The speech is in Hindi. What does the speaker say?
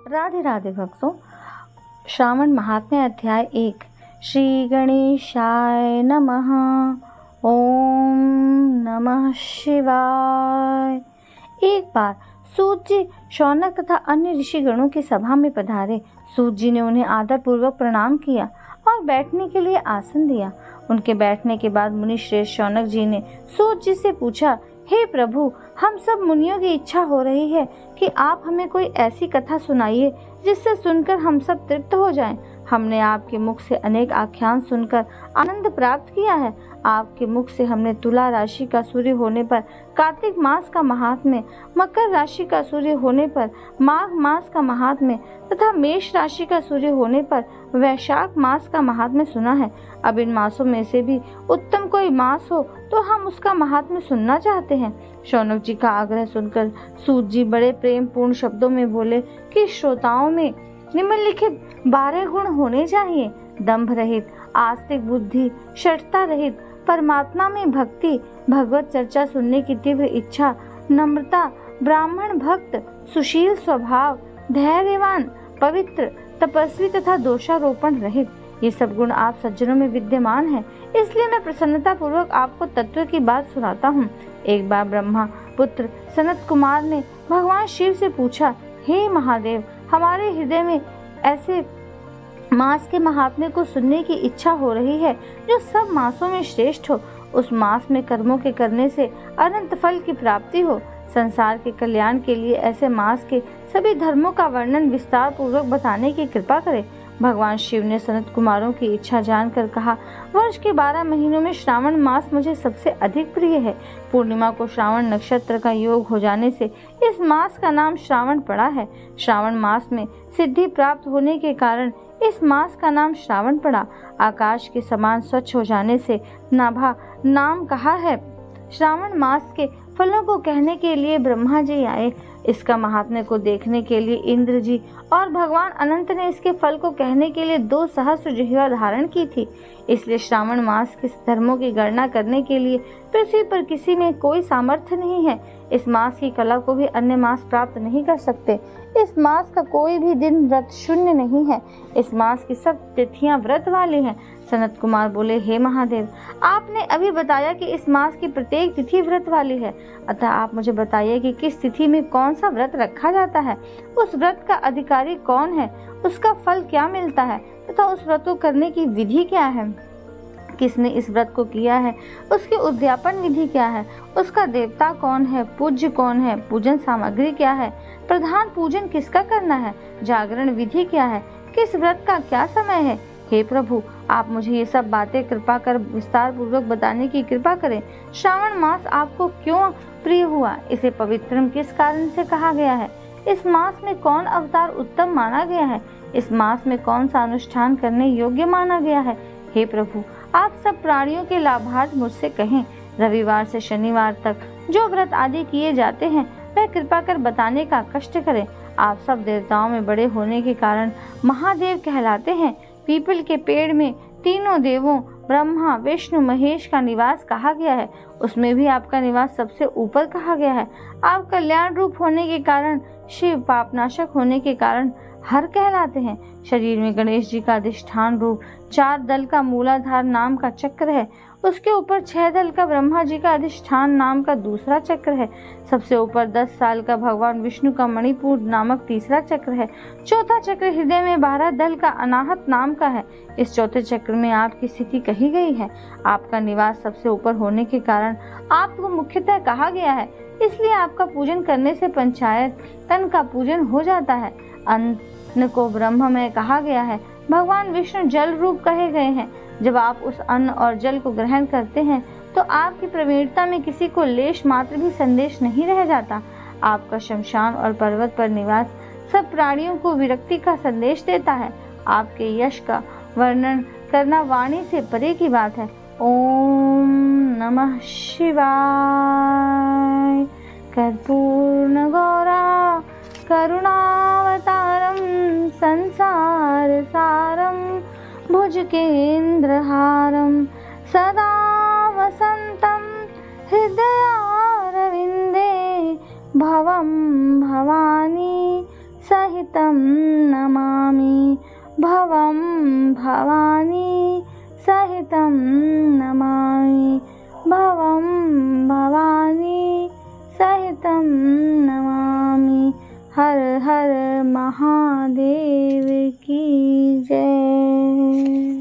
राधे राधे भक्तों। श्रावण महात्म्य अध्याय 1। श्री गणेशाय नमः। ओम नमः शिवाय। एक बार सूत जी शौनक तथा अन्य ऋषिगणों की सभा में पधारे। सूत जी ने उन्हें आदर पूर्वक प्रणाम किया और बैठने के लिए आसन दिया। उनके बैठने के बाद मुनि श्रेष्ठ शौनक जी ने सूत जी से पूछा, हे प्रभु, हम सब मुनियों की इच्छा हो रही है कि आप हमें कोई ऐसी कथा सुनाइए जिससे सुनकर हम सब तृप्त हो जाएं। हमने आपके मुख से अनेक आख्यान सुनकर आनंद प्राप्त किया है। आपके मुख से हमने तुला राशि का सूर्य होने पर कार्तिक मास का महात्म्य, मकर राशि का सूर्य होने पर माघ मास का महात्म्य तथा मेष राशि का सूर्य होने पर वैशाख मास का महात्म्य सुना है। अब इन मासों में से भी उत्तम कोई मास हो तो हम उसका महात्म्य सुनना चाहते हैं। शौनक जी का आग्रह सुनकर सूत जी बड़े प्रेम पूर्ण शब्दों में बोले कि श्रोताओं में निम्नलिखित 12 गुण होने चाहिए: दंभ रहित, आस्तिक बुद्धि, शठता रहित, परमात्मा में भक्ति, भगवत चर्चा सुनने की तीव्र इच्छा, नम्रता, ब्राह्मण भक्त, सुशील स्वभाव, धैर्यवान, पवित्र, तपस्वी तथा दोषारोपण रहित। ये सब गुण आप सज्जनों में विद्यमान हैं, इसलिए मैं प्रसन्नता पूर्वक आपको तत्व की बात सुनाता हूँ। एक बार ब्रह्मा पुत्र सनत कुमार ने भगवान शिव से पूछा, हे महादेव, हमारे हृदय में ऐसे मास के महात्म्य को सुनने की इच्छा हो रही है जो सब मासों में श्रेष्ठ हो। उस मास में कर्मों के करने से अनंत फल की प्राप्ति हो। संसार के कल्याण के लिए ऐसे मास के सभी धर्मों का वर्णन विस्तार पूर्वक बताने की कृपा करें। भगवान शिव ने सनत कुमारों की इच्छा जानकर कहा, वर्ष के 12 महीनों में श्रावण मास मुझे सबसे अधिक प्रिय है। पूर्णिमा को श्रावण नक्षत्र का योग हो जाने से इस मास का नाम श्रावण पड़ा है। श्रावण मास में सिद्धि प्राप्त होने के कारण इस मास का नाम श्रावण पड़ा। आकाश के समान स्वच्छ हो जाने से नाभा नाम कहा है। श्रावण मास के फलों को कहने के लिए ब्रह्मा जी आए। इसका महात्म्य को देखने के लिए इंद्र जी और भगवान अनंत ने इसके फल को कहने के लिए 2 सहस्त्र जिह्वा धारण की थी। इसलिए श्रावण मास के धर्मों की गणना करने के लिए पृथ्वी पर किसी में कोई सामर्थ्य नहीं है। इस मास की कला को भी अन्य मास प्राप्त नहीं कर सकते। इस मास का कोई भी दिन व्रत शून्य नहीं है। इस मास की सब तिथियां व्रत वाली हैं। सनत कुमार बोले, हे महादेव, आपने अभी बताया कि इस मास की प्रत्येक तिथि व्रत वाली है, अतः आप मुझे बताइए कि किस तिथि में कौन सा व्रत रखा जाता है, उस व्रत का अधिकारी कौन है, उसका फल क्या मिलता है तथा उस व्रत को करने की विधि क्या है, किसने इस व्रत को किया है, उसकी उद्यापन विधि क्या है, उसका देवता कौन है, पूज्य कौन है, पूजन सामग्री क्या है, प्रधान पूजन किसका करना है, जागरण विधि क्या है, किस व्रत का क्या समय है। हे प्रभु, आप मुझे ये सब बातें कृपा कर विस्तार पूर्वक बताने की कृपा करें। श्रावण मास आपको क्यों प्रिय हुआ, इसे पवित्रम किस कारण से कहा गया है, इस मास में कौन अवतार उत्तम माना गया है, इस मास में कौन सा अनुष्ठान करने योग्य माना गया है। हे प्रभु, आप सब प्राणियों के लाभार्थ मुझसे कहें। रविवार से शनिवार तक जो व्रत आदि किए जाते हैं वह कृपा कर बताने का कष्ट करें। आप सब देवताओं में बड़े होने के कारण महादेव कहलाते हैं। पीपल के पेड़ में तीनों देवों ब्रह्मा विष्णु महेश का निवास कहा गया है, उसमें भी आपका निवास सबसे ऊपर कहा गया है। आप कल्याण रूप होने के कारण शिव, पापनाशक होने के कारण हर कहलाते हैं। शरीर में गणेश जी का अधिष्ठान रूप 4 दल का मूलाधार नाम का चक्र है, उसके ऊपर 6 दल का ब्रह्मा जी का अधिष्ठान नाम का दूसरा चक्र है। सबसे ऊपर 10 साल का भगवान विष्णु का मणिपुर नामक तीसरा चक्र है। चौथा चक्र हृदय में 12 दल का अनाहत नाम का है। इस चौथे चक्र में आपकी स्थिति कही गई है। आपका निवास सबसे ऊपर होने के कारण आपको मुख्यतः कहा गया है, इसलिए आपका पूजन करने से पंचायत तन का पूजन हो जाता है। अन्न को ब्रह्म में कहा गया है। भगवान विष्णु जल रूप कहे गए हैं। जब आप उस अन्न और जल को ग्रहण करते हैं तो आपकी प्रवीणता में किसी को लेश मात्र भी संदेश नहीं रह जाता। आपका शमशान और पर्वत पर निवास सब प्राणियों को विरक्ति का संदेश देता है। आपके यश का वर्णन करना वाणी से परे की बात है। ओम नमः शिवाय। कर्पूर्ण गौरा करुणावतारम संसार सारम भुजगेन्द्रहारं सदा वसन्तं हृदयारविन्दे भवं भवानी सहितं नमामि भवं भवानी सहितं नमामि भवं भवानी सहितं नमामि। हर हर महादेव की जय।